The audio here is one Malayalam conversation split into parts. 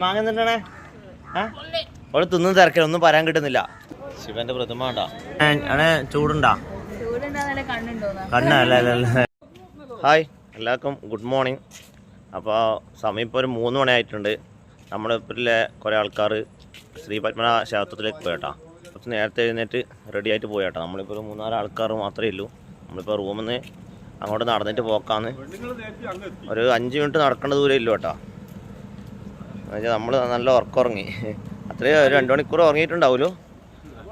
മാങ്ങ എന്തിട്ടാണേ അവിടെ തിന്നും തിരക്കില്ല, ഒന്നും പറയാൻ കിട്ടുന്നില്ല. ശിവന്റെ പ്രതിമ ഉണ്ടാ ചൂടുണ്ടാ കണ്ണല്ലേ. ഹായ് എല്ലാവർക്കും ഗുഡ് മോർണിംഗ്. അപ്പോൾ സമയം ഇപ്പോൾ ഒരു 3 മണിയായിട്ടുണ്ട്. നമ്മളിപ്പോഴേ കുറേ ആൾക്കാർ ശ്രീ പത്മനാഭ ക്ഷേത്രത്തിലേക്ക് പോയേട്ടാ. കുറച്ച് നേരത്തെ എഴുന്നേറ്റ് റെഡി ആയിട്ട് പോയേട്ടാ. നമ്മളിപ്പോൾ ഒരു 3-4 ആൾക്കാർ മാത്രമേ ഉള്ളൂ. നമ്മളിപ്പോൾ റൂമിൽ നിന്ന് അങ്ങോട്ട് നടന്നിട്ട് പോക്കാന്ന്. ഒരു 5 മിനിറ്റ് നടക്കേണ്ട ദൂരം ഇല്ലു കേട്ടോ. എന്നുവെച്ചാൽ നമ്മൾ നല്ല ഉറങ്ങി. അത്രയും ഒരു 2 മണിക്കൂർ ഉറങ്ങിയിട്ടുണ്ടാവുമല്ലോ.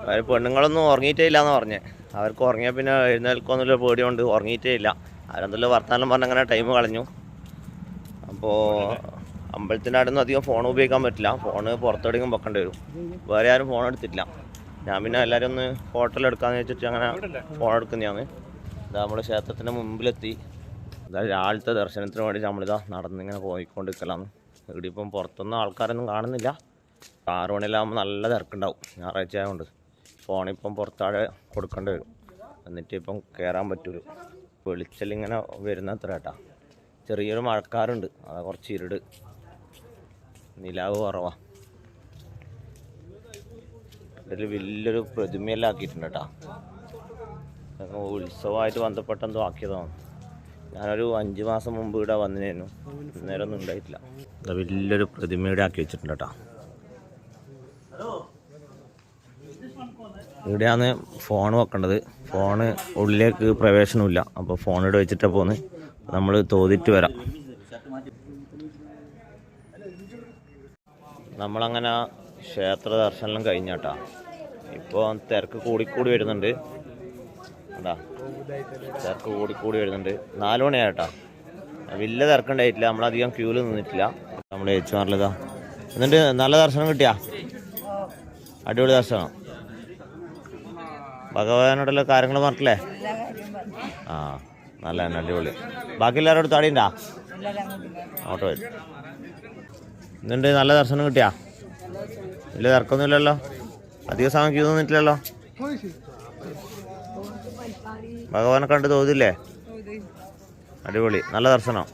അവർ പെണ്ണുങ്ങളൊന്നും ഉറങ്ങിയിട്ടേ ഇല്ലയെന്ന് പറഞ്ഞേ. അവർക്ക് ഉറങ്ങിയാൽ പിന്നെ എഴുന്നേൽക്കൊന്നുമില്ല, പേടി കൊണ്ട് ഉറങ്ങിയിട്ടേ ഇല്ല. അവരെന്തെല്ലാം വർത്താനം പറഞ്ഞ് അങ്ങനെ ടൈം കളഞ്ഞു. അപ്പോൾ അമ്പലത്തിൻ്റെ അടുത്ത് അധികം ഫോൺ ഉപയോഗിക്കാൻ പറ്റില്ല. ഫോണ് പുറത്തെവിടെയെങ്കിലും വെക്കേണ്ടി വരും. വേറെ ആരും ഫോൺ എടുത്തിട്ടില്ല. ഞാൻ പിന്നെ എല്ലാവരും ഒന്ന് ഫോട്ടോ എടുക്കാമെന്ന് വെച്ചിട്ട് അങ്ങനെ ഫോൺ എടുക്കുന്നതാണ്. ഇതാ നമ്മൾ ക്ഷേത്രത്തിൻ്റെ മുമ്പിലെത്തി. ഇതാ രാവിലത്തെ ദർശനത്തിന് വേണ്ടി നമ്മളിതാ നടന്നിങ്ങനെ പോയിക്കൊണ്ടിരിക്കലാണ്. ഇവിടെ ഇപ്പം പുറത്തൊന്നും ആൾക്കാരൊന്നും കാണുന്നില്ല. 6 മണിയിലാകുമ്പോൾ നല്ല തിരക്കുണ്ടാവും. ഞായറാഴ്ച ആയതുകൊണ്ട് ഫോണിപ്പം പുറത്താഴെ കൊടുക്കേണ്ടി വരും. എന്നിട്ട് ഇപ്പം കയറാൻ പറ്റുള്ളൂ. വെളിച്ചെല്ലിങ്ങനെ വരുന്ന അത്ര കേട്ടാ. ചെറിയൊരു മഴക്കാറുണ്ട്, അതാ കുറച്ച് ഇരുട്, നിലാവ് കുറവാ. ഇതിൽ വലിയൊരു പ്രതിമയെല്ലാം ആക്കിയിട്ടുണ്ട് കേട്ടാ. ഉത്സവമായിട്ട് ബന്ധപ്പെട്ടെന്തോ ആക്കിയതാണ്. ഞാനൊരു 5 മാസം മുമ്പ് ഇവിടെ വന്നിരുന്നു. നേരം ഒന്നും ഉണ്ടായിട്ടില്ല. വലിയൊരു പ്രതിമയുടെ ആക്കി വെച്ചിട്ടുണ്ട് കേട്ടോ. ഇവിടെയാണ് ഫോൺ വെക്കേണ്ടത്. ഫോണ് ഉള്ളിലേക്ക് പ്രവേശനമില്ല. അപ്പോൾ ഫോൺ ഇവിടെ വെച്ചിട്ടാണ് പോകുന്നത്. നമ്മൾ തോതിട്ട് വരാം. നമ്മളങ്ങനെ ക്ഷേത്ര ദർശനം കഴിഞ്ഞാട്ടാ. ഇപ്പോൾ തിരക്ക് കൂടിക്കൂടി വരുന്നുണ്ട്. എന്താ തിരക്ക് കൂടിക്കൂടി വരുന്നുണ്ട്. 4 മണിയായിട്ടാ. വലിയ തിരക്കുണ്ടായിട്ടില്ല. നമ്മളധികം ക്യൂവിൽ നിന്നിട്ടില്ല. നമ്മൾ ഏച്ചുമാറിലിതാ എന്നിട്ട് നല്ല ദർശനം കിട്ടിയാ. അടിപൊളി ദർശനം. ഭഗവാനോടുള്ള കാര്യങ്ങൾ പറഞ്ഞില്ലേ? ആ നല്ല തന്നെ, അടിപൊളി. ബാക്കി എല്ലാവരോടും താടിയുണ്ടാ ഓട്ടോ വരും. എന്നിട്ട് നല്ല ദർശനം കിട്ടിയാ? വലിയ തിരക്കൊന്നുമില്ലല്ലോ. അധികം സമയം ക്യൂ നിന്നിട്ടില്ലല്ലോ. ഭഗവാനെ കണ്ട് തോതില്ലേ? അടിപൊളി, നല്ല ദർശനം.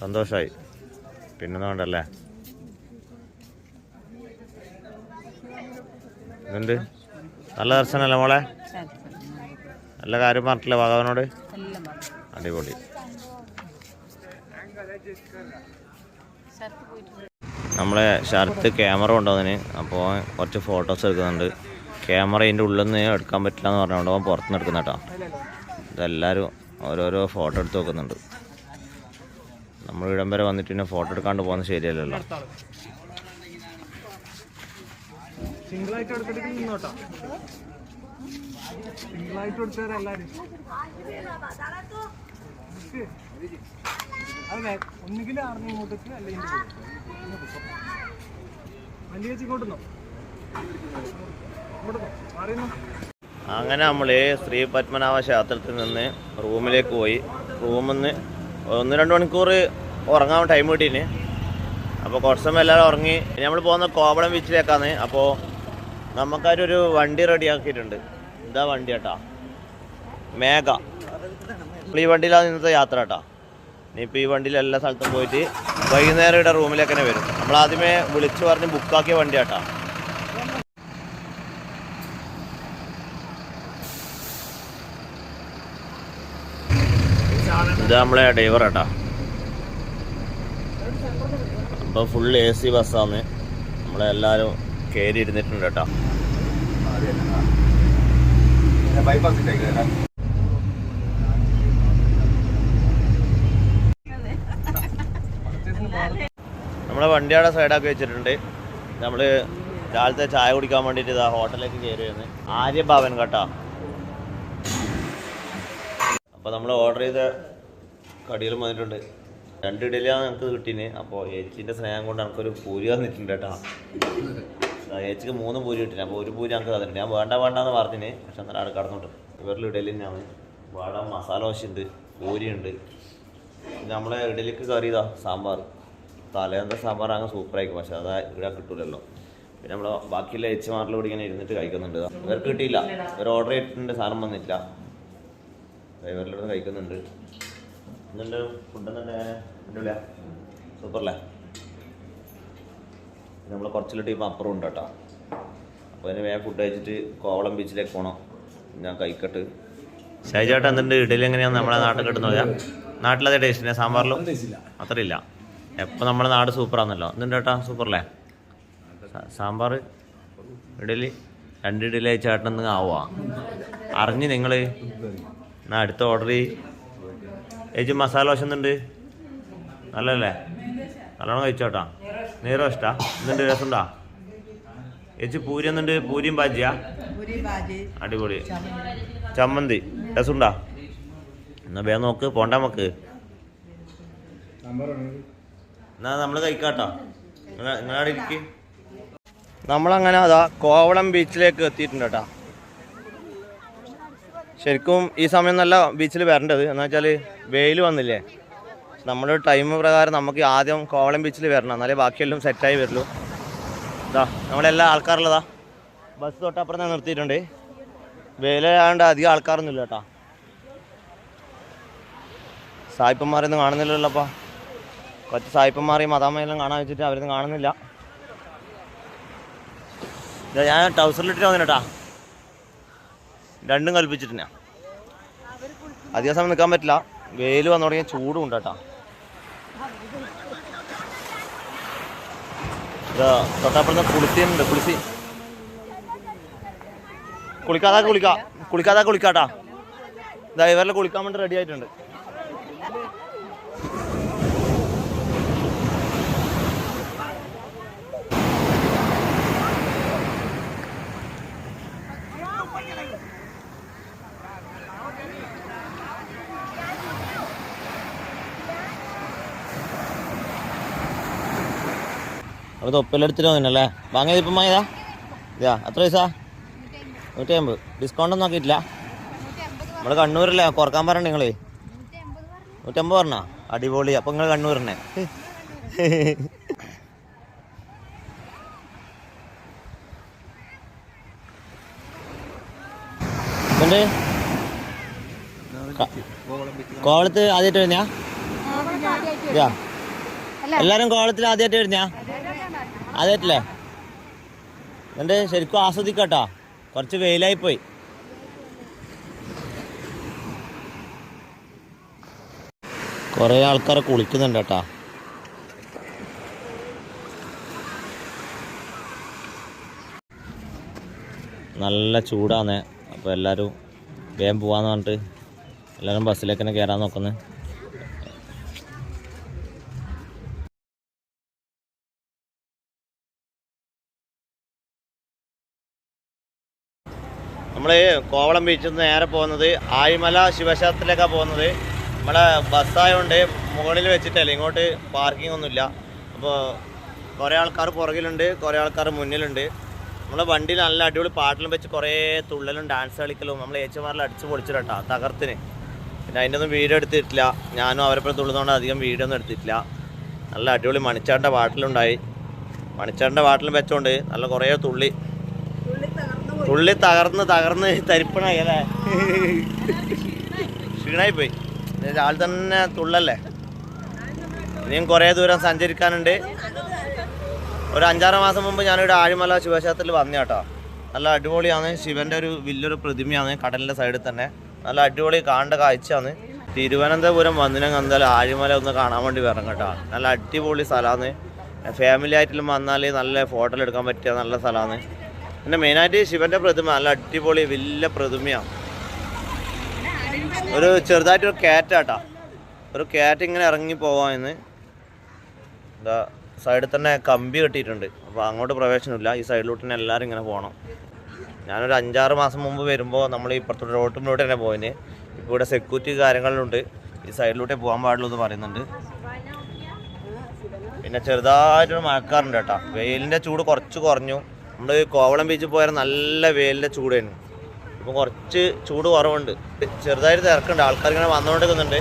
സന്തോഷമായി. പിന്നൊന്നും വേണ്ടല്ലേ. എന്തുണ്ട്? നല്ല ദർശനമല്ലേ മോളെ? നല്ല കാര്യം പറഞ്ഞിട്ടില്ലേ ഭഗവാനോട്? അടിപൊളി. നമ്മളെ ഷർട്ട് ക്യാമറ കൊണ്ടുവന്നതിന് അപ്പോൾ കുറച്ച് ഫോട്ടോസ് എടുക്കുന്നുണ്ട്. ക്യാമറ ഇതിൻ്റെ ഉള്ളിൽ നിന്ന് എടുക്കാൻ പറ്റില്ല എന്ന് പറഞ്ഞുകൊണ്ട് അവൻ പുറത്തുനിന്ന് എടുക്കുന്ന കേട്ടോ. ഇതെല്ലാവരും ഓരോരോ ഫോട്ടോ എടുത്ത് വെക്കുന്നുണ്ട്. നമ്മൾ ഇടം വരെ വന്നിട്ട് പിന്നെ ഫോട്ടോ എടുക്കാണ്ട് പോകുന്നത് ശരിയല്ലല്ലോ. സിംഗിളായിട്ട് എടുത്തിട്ട് നിന്നോട്ടോ. സിംഗിളായിട്ട് എടുത്തവരെ എല്ലാവരും അതെ ഒന്നുകിൽ ആർന്ന് ഇങ്ങോട്ടേക്ക് അല്ലെങ്കിൽ വലിയ ഇങ്ങോട്ടുന്നോ അങ്ങനെ നമ്മൾ ശ്രീ പത്മനാഭ ക്ഷേത്രത്തിൽ നിന്ന് റൂമിലേക്ക് പോയി. റൂമിൽ നിന്ന് 1-2 മണിക്കൂർ ഉറങ്ങാൻ ടൈം കിട്ടീന്. അപ്പോൾ കുറച്ച് സമയം എല്ലാവരും ഉറങ്ങി. നമ്മൾ പോകുന്ന കോവളം ബീച്ചിലേക്കാണ്. അപ്പോൾ നമുക്കൊരു വണ്ടി റെഡിയാക്കിയിട്ടുണ്ട്. ഇതാ വണ്ടി കേട്ടാ, മേഘ. നമ്മൾ ഈ വണ്ടിയിലാണ് ഇന്നത്തെ യാത്ര കേട്ടാ. ഇനിയിപ്പോൾ ഈ വണ്ടിയിൽ എല്ലാ സ്ഥലത്തും പോയിട്ട് വൈകുന്നേരം ഇവിടെ റൂമിലേക്ക് തന്നെ വരും. നമ്മൾ ആദ്യമേ വിളിച്ച് പറഞ്ഞ് ബുക്കാക്കിയ വണ്ടി കേട്ടാ. ഇത് നമ്മളെ ഡ്രൈവർ കേട്ടാ. അപ്പോൾ ഫുൾ AC ബസ്സാണ്. നമ്മളെല്ലാവരും കയറി ഇരുന്നിട്ടുണ്ട് കേട്ടോ. നമ്മളെ വണ്ടിയുടെ സൈഡാക്കി വെച്ചിട്ടുണ്ട്. നമ്മൾ രാവിലത്തെ ചായ കുടിക്കാൻ വേണ്ടിയിട്ട് ഇതാ ഹോട്ടലിലേക്ക് കയറി വരുന്നത്. ആര്യഭവൻ കേട്ടോ. അപ്പോൾ നമ്മൾ ഓർഡർ ചെയ്ത കടികളും വന്നിട്ടുണ്ട്. 2 ഇഡലിയാണ് ഞങ്ങൾക്ക് കിട്ടീന്. അപ്പോൾ ഏച്ചിൻ്റെ സ്നേഹം കൊണ്ട് നമുക്കൊരു പൂരി വന്നിട്ടുണ്ട് കേട്ടോ. ഏച്ചിക്ക് 3 പൂരി കിട്ടിന്. അപ്പോൾ 1 പൂരി ഞങ്ങൾക്ക് തന്നിട്ടുണ്ട്. ഞാൻ വേണ്ടെന്ന് പറഞ്ഞിന്. പക്ഷെ എന്നാലും അവിടെ കടന്നുണ്ട്. ഇവരിൽ ഇഡലി തന്നെയാണ്. വാട മസാല ദോശയുണ്ട്, പൂരിയുണ്ട്. പിന്നെ നമ്മളെ ഇഡലിക്ക് കറി ഇതാ സാമ്പാർ. തലേന്നത്തെ സാമ്പാർ അങ്ങ് സൂപ്പറായിരിക്കും. പക്ഷെ അതാ ഇവിടെ കിട്ടൂലല്ലോ. പിന്നെ നമ്മൾ ബാക്കിയുള്ള ഏച്ചിമാരിലൂടെ ഇങ്ങനെ ഇരുന്നിട്ട് കഴിക്കുന്നുണ്ട്. ഇവർക്ക് കിട്ടിയില്ല. ഇവർ ഓർഡർ ചെയ്തിട്ടുണ്ട്, സാധനം വന്നിട്ടില്ല. ഡ്രൈവറിലൂടെ കഴിക്കുന്നുണ്ട്. എന്നിട്ട് ഫുഡ് തന്നെ അടിപൊളിയാ, സൂപ്പറല്ലേ? നമ്മൾ കുറച്ചിലോട്ട് ഇപ്പം അപ്പുറം ഉണ്ട് കേട്ടോ. അപ്പോൾ അതിന് വേഗം ഫുഡ് കഴിച്ചിട്ട് കോവളം ബീച്ചിലേക്ക് പോകണം. ഞാൻ കഴിക്കട്ട്. ഷൈജേട്ടൻ എന്തുണ്ട് ഇഡലി എങ്ങനെയാണ് നമ്മളെ നാട്ടിൽ കിട്ടുന്നത്? നാട്ടിലതേ ടേസ്റ്റിനെ സാമ്പാറിലും അത്രയില്ല. എപ്പോൾ നമ്മുടെ നാട് സൂപ്പറാണല്ലോ. എന്തുണ്ട് ചേട്ടാ സൂപ്പറല്ലേ? സാമ്പാർ ഇഡലി 2 ഇഡലി ചേട്ടനൊന്ന് ആവുക അറിഞ്ഞ് നിങ്ങൾ. ഞാൻ അടുത്ത ഓർഡർ ചേച്ചി മസാല ദോശ എന്തുണ്ട്? നല്ലല്ലേ? നല്ലോണം കഴിച്ചോട്ടാ. നേരോ ഇഷ്ടാ? എന്തുണ്ട് രസമുണ്ടാ? ചേച്ചി പൂരി എന്തുണ്ട്? പൂരിയും ബാജിയാ? അടിപൊളി. ചമ്മന്തി രസമുണ്ടാ? എന്നാ വേഗം നോക്ക്, പോണ്ട നമുക്ക്. എന്നാ നമ്മൾ കഴിക്കാട്ടോ. നിങ്ങളവിടെ ഇരിക്കും. നമ്മളങ്ങനെ അതാ കോവളം ബീച്ചിലേക്ക് എത്തിയിട്ടുണ്ട് കേട്ടോ. ശരിക്കും ഈ സമയം നല്ല ബീച്ചിൽ വരേണ്ടത്. എന്ന് വെച്ചാൽ വെയിൽ വന്നില്ലേ, നമ്മുടെ ടൈം പ്രകാരം നമുക്ക് ആദ്യം കോവളം ബീച്ചിൽ വരണം, എന്നാലേ ബാക്കിയെല്ലാം സെറ്റായി വരുള്ളൂ. ഇതാ നമ്മളെല്ലാ ആൾക്കാരുള്ളതാ ബസ് തൊട്ടപ്പുറത്ത് നിർത്തിയിട്ടുണ്ട്. വെയിലായതുകൊണ്ട് അധികം ആൾക്കാരൊന്നുമില്ല കേട്ടോ. സായിപ്പന്മാരൊന്നും കാണുന്നില്ലല്ലോപ്പാ. കുറച്ച് സായിപ്പന്മാരെയും മതാമ്മയെല്ലാം കാണാൻ വെച്ചിട്ട് അവരൊന്നും കാണുന്നില്ല. ഞാൻ ടൗസറിലിട്ടിട്ട് വന്നിട്ടാ, രണ്ടും കൽപ്പിച്ചിട്ടാ. അധിക സമയം നിൽക്കാൻ പറ്റില്ല, വെയിൽ വന്നു തുടങ്ങിയ ചൂടും ഉണ്ട് കേട്ടോ. തൊട്ടപ്പുറത്ത് കുളിച്ചുണ്ട്. കുളിക്കാട്ടാ. ഇതാ ഇവരെല്ലാം കുളിക്കാൻ വേണ്ടി റെഡി ആയിട്ടുണ്ട്. അപ്പോൾ തൊപ്പിലെടുത്തിട്ട് വന്നിട്ടല്ലേ വാങ്ങിയത്? ഇപ്പം വാങ്ങിയതാ? ഇതാ എത്ര പൈസ? 150. ഡിസ്കൗണ്ട് ഒന്നും നോക്കിയിട്ടില്ല. നമ്മൾ കണ്ണൂരല്ലേ, കുറക്കാൻ പറഞ്ഞ നിങ്ങൾ? 150 പറഞ്ഞാ? അടിപൊളി. അപ്പം നിങ്ങൾ കണ്ണൂരിനെ എന്ത് കോവളത്ത് ആദ്യമായിട്ട് വരുന്നാ? എല്ലാരും കോവളത്തിൽ ആദ്യമായിട്ട് വരുന്നാ? ആദ്യമായിട്ടല്ലേ? എന്നിട്ട് ശരിക്കും ആസ്വദിക്കാട്ടോ. കുറച്ച് വെയിലായി പോയി. കുറേ ആൾക്കാരെ കുളിക്കുന്നുണ്ട് കേട്ടോ. നല്ല ചൂടാണ്. അപ്പോൾ എല്ലാവരും വേഗം പോവാന്ന് പറഞ്ഞിട്ട് എല്ലാവരും ബസ്സിലേക്ക് തന്നെ കയറാൻ നോക്കുന്നത്. നമ്മൾ കോവളം ബീച്ചിൽ നിന്ന് നേരെ പോകുന്നത് ആഴിമല ശിവക്ഷേത്രത്തിലേക്കാണ് പോകുന്നത്. നമ്മളെ ബസ്സായതുകൊണ്ട് മുകളിൽ വെച്ചിട്ടല്ലേ, ഇങ്ങോട്ട് പാർക്കിംഗ് ഒന്നുമില്ല. അപ്പോൾ കുറേ ആൾക്കാർ പുറകിലുണ്ട്, കുറേ ആൾക്കാർ മുന്നിലുണ്ട്. നമ്മളെ വണ്ടിയിൽ നല്ല അടിപൊളി പാട്ടിലും വെച്ച് കുറേ തുള്ളലും ഡാൻസ് കളിക്കലും നമ്മൾ ഏച്ചുമാരിൽ അടിച്ച് പൊളിച്ചിട്ടാ തകർത്തിന്. പിന്നെ അതിൻ്റെ ഒന്നും വീഡിയോ എടുത്തിട്ടില്ല. ഞാനും അവരെപ്പോഴും തുള്ളുന്നതുകൊണ്ട് അധികം വീഡിയോ ഒന്നും എടുത്തിട്ടില്ല. നല്ല അടിപൊളി മണിച്ചാറിൻ്റെ പാട്ടിലുണ്ടായി. മണിച്ചാറിൻ്റെ പാട്ടിലും വെച്ചോണ്ട് നല്ല കുറേ തുള്ളി തകർന്ന് തരിപ്പണായി അല്ലേ, ക്ഷീണായി പോയി. രാവിലെ തന്നെ തുള്ളല്ലേ. ഇനിയും കുറേ ദൂരം സഞ്ചരിക്കാനുണ്ട്. ഒരു 5-6 മാസം മുമ്പ് ഞാനിവിടെ ആഴിമല ശിവക്ഷേത്രത്തിൽ വന്നു കേട്ടോ. നല്ല അടിപൊളിയാണ്. ശിവൻ്റെ ഒരു വലിയൊരു പ്രതിമയാണ് കടലിൻ്റെ സൈഡിൽ തന്നെ. നല്ല അടിപൊളി കാണേണ്ട കാഴ്ചയാണ്. തിരുവനന്തപുരം വന്നിനെങ്കിൽ എന്തായാലും ആഴിമല ഒന്ന് കാണാൻ വേണ്ടി വരണം കേട്ടോ. നല്ല അടിപൊളി സ്ഥലമാണ്. ഫാമിലി ആയിട്ടും വന്നാൽ നല്ല ഫോട്ടോ എടുക്കാൻ പറ്റിയ നല്ല സ്ഥലമാണ്. പിന്നെ മെയിനായിട്ട് ശിവൻ്റെ പ്രതിമ നല്ല അടിപൊളി വലിയ പ്രതിമയാണ്. ഒരു ചെറുതായിട്ടൊരു കാറ്റാട്ടോ, ഒരു കാറ്റ് ഇങ്ങനെ ഇറങ്ങി പോവാമെന്ന്. എന്താ സൈഡിൽ തന്നെ കമ്പി കെട്ടിയിട്ടുണ്ട്. അപ്പോൾ അങ്ങോട്ട് പ്രവേശനമില്ല. ഈ സൈഡിലോട്ട് തന്നെ എല്ലാവരും ഇങ്ങനെ പോകണം. ഞാനൊരു 5-6 മാസം മുമ്പ് വരുമ്പോൾ നമ്മൾ ഇപ്പുറത്തോട്ട് റോട്ടിലോട്ട് തന്നെ പോയിന്. ഇപ്പോൾ ഇവിടെ സെക്യൂരിറ്റി കാര്യങ്ങളിലുണ്ട്. ഈ സൈഡിലോട്ടേ പോകാൻ പാടുള്ളൂ എന്ന് പറയുന്നുണ്ട്. പിന്നെ ചെറുതായിട്ടൊരു മഴക്കാറുണ്ട് കേട്ടോ. വെയിലിൻ്റെ ചൂട് കുറച്ച് കുറഞ്ഞു. നമ്മൾ കോവളം ബീച്ചിൽ പോയാൽ നല്ല വെയിലിൻ്റെ ചൂടായിരുന്നു. ഇപ്പം കുറച്ച് ചൂട് കുറവുണ്ട്. ചെറുതായിട്ട് തിരക്കുണ്ട്. ആൾക്കാരിങ്ങനെ വന്നുകൊണ്ടിരിക്കുന്നുണ്ട്.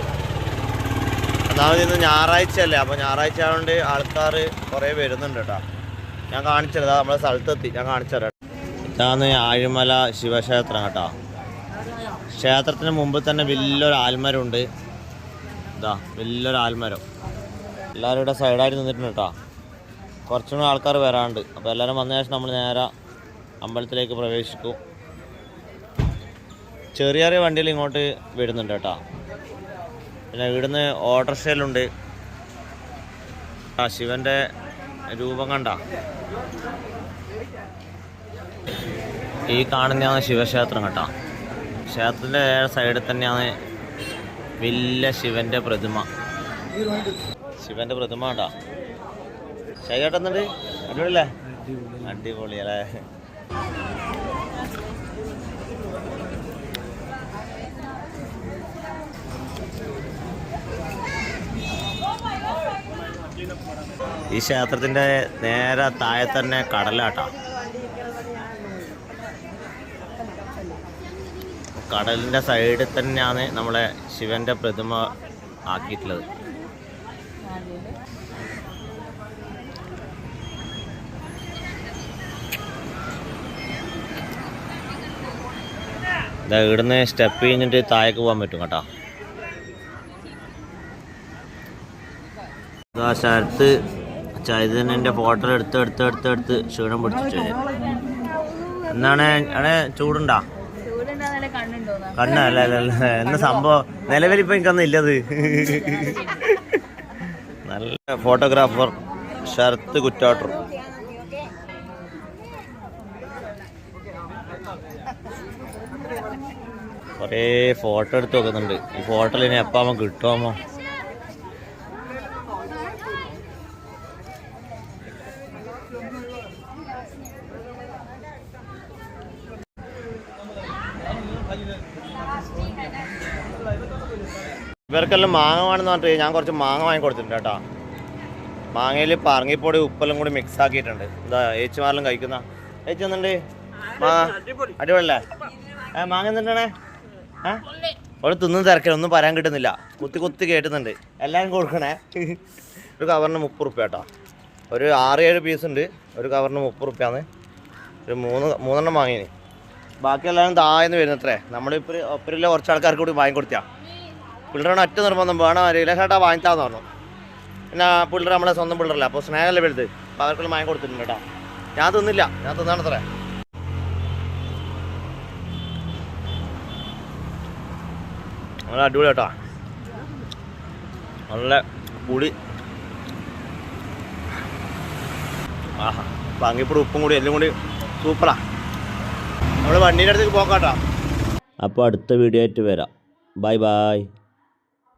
ഒന്നാമത് ഇന്ന് ഞായറാഴ്ച അല്ലേ, അപ്പോൾ ഞായറാഴ്ച ആയതുകൊണ്ട് ആൾക്കാർ കുറേ വരുന്നുണ്ട് കേട്ടോ. ഞാൻ കാണിച്ചത് നമ്മളെ സ്ഥലത്തെത്തി, ഞാൻ കാണിച്ചു തരാം. ഇതാണ് ആഴിമല ശിവക്ഷേത്രം കേട്ടോ. ക്ഷേത്രത്തിന് മുമ്പ് തന്നെ വലിയൊരു ആൽമരമുണ്ട്. ഇതാ വലിയൊരു ആൽമരം. എല്ലാവരും ഇവിടെ സൈഡായിട്ട് നിന്നിട്ടുണ്ട് കേട്ടോ. കുറച്ചുകൂടി ആൾക്കാർ വരാണ്ട്. അപ്പോൾ എല്ലാവരും വന്ന ശേഷം നമ്മൾ നേരെ അമ്പലത്തിലേക്ക് പ്രവേശിക്കും. ചെറിയ ചെറിയ വണ്ടിയിൽ ഇങ്ങോട്ട് വരുന്നുണ്ട് കേട്ടോ. പിന്നെ ഇവിടുന്ന് ഓട്ടോറിക്ഷയിലുണ്ട്. ശിവൻ്റെ രൂപം കണ്ട ഈ കാണുന്നതാണ് ശിവക്ഷേത്രം കേട്ടോ. ക്ഷേത്രത്തിൻ്റെ സൈഡിൽ തന്നെയാണ് വലിയ ശിവൻ്റെ പ്രതിമ. ശിവൻ്റെ പ്രതിമ കേട്ടോ. ശൈകേട്ടുന്നുണ്ട്. അടിപൊളിയല്ലേ? അടിപൊളിയല്ലേ? ഈ ക്ഷേത്രത്തിൻ്റെ നേരെ താഴെ തന്നെ കടലാട്ടോ. കടലിൻ്റെ സൈഡിൽ തന്നെയാണ് നമ്മളെ ശിവൻ്റെ പ്രതിമ ആക്കിയിട്ടുള്ളത്. ഇവിടുന്ന് സ്റ്റെപ്പ് കഴിഞ്ഞിട്ട് താഴേക്ക് പോകാൻ പറ്റും കേട്ടോ. ആ ശരത്ത് ചൈതന്യൻ്റെ ഫോട്ടോ എടുത്ത് ക്ഷീണം പിടിച്ചിട്ട് എന്താണ് അവിടെ ചൂടുണ്ടാ? കണ്ണല്ല എന്ന സംഭവം നിലവിലിപ്പോൾ എനിക്കൊന്നും ഇല്ലത്. നല്ല ഫോട്ടോഗ്രാഫർ ശരത്ത് കുറ്റാട്ടർ. കുറേ ഫോട്ടോ എടുത്ത് വെക്കുന്നുണ്ട്. ഈ ഫോട്ടോയിൽ ഇനി എപ്പാമോ കിട്ടുമോ? ഇവർക്കെല്ലാം മാങ്ങ വേണമെന്ന് പറഞ്ഞിട്ട് ഞാൻ കുറച്ച് മാങ്ങ വാങ്ങിക്കൊടുത്തിട്ടുണ്ട് കേട്ടോ. മാങ്ങയിൽ പറങ്ങിപ്പൊടി ഉപ്പെല്ലാം കൂടി മിക്സ് ആക്കിയിട്ടുണ്ട്. എന്താ ഏച്ചിമാരെല്ലാം കഴിക്കുന്ന ഏച്ചി വന്നിട്ടുണ്ട്. മാങ്ങ അടിപൊളിയല്ലേ? മാങ്ങ എന്തിട്ടാണേ? അവിടെ തിന്നും തിരക്കില്ല, ഒന്നും പറയാൻ കിട്ടുന്നില്ല. കുത്തി കേട്ടുന്നുണ്ട്. എല്ലാവരും കൊടുക്കണേ. ഒരു കവറിന് 30 റുപ്യ കേട്ടോ. ഒരു 6-7 പീസ് ഉണ്ട്. ഒരു കവറിന് 30 റുപ്യാണ്. ഒരു 3 വാങ്ങിന്. ബാക്കി എല്ലാവരും താഴ്ന്ന് വരുന്നത്രേ. നമ്മളിപ്പോൾ ഒപ്പരില്ല കുറച്ച് ആൾക്കാർക്ക് കൂടി വാങ്ങിക്കൊടുത്താ. പിള്ളേരാണ് ഒറ്റ നിർബന്ധം വേണം അറിയില്ല ചേട്ടാ വാങ്ങിത്താന്ന് പറഞ്ഞു. പിന്നെ പിള്ളേർ നമ്മളെ സ്വന്തം പിള്ളേരല്ല, അപ്പോൾ സ്നേഹമല്ലേ വലുത്. അപ്പോൾ അവർക്കെല്ലാം വാങ്ങിക്കൊടുത്തിട്ടുണ്ട് കേട്ടോ. ഞാൻ തിന്നില്ല, ഞാൻ തിന്നാണത്രേ. നല്ല അടിപൊളി കേട്ടോ. നല്ല പുളി. ആഹാ, വാങ്ങിയപ്പോൾ ഉപ്പും കൂടി എല്ലാം കൂടി സൂപ്പറാ. നമ്മൾ വണ്ടീൻ്റെ അടുത്തേക്ക് പോകാം കേട്ടോ. അപ്പോൾ അടുത്ത വീഡിയോ ആയിട്ട് വരാം. Bye bye.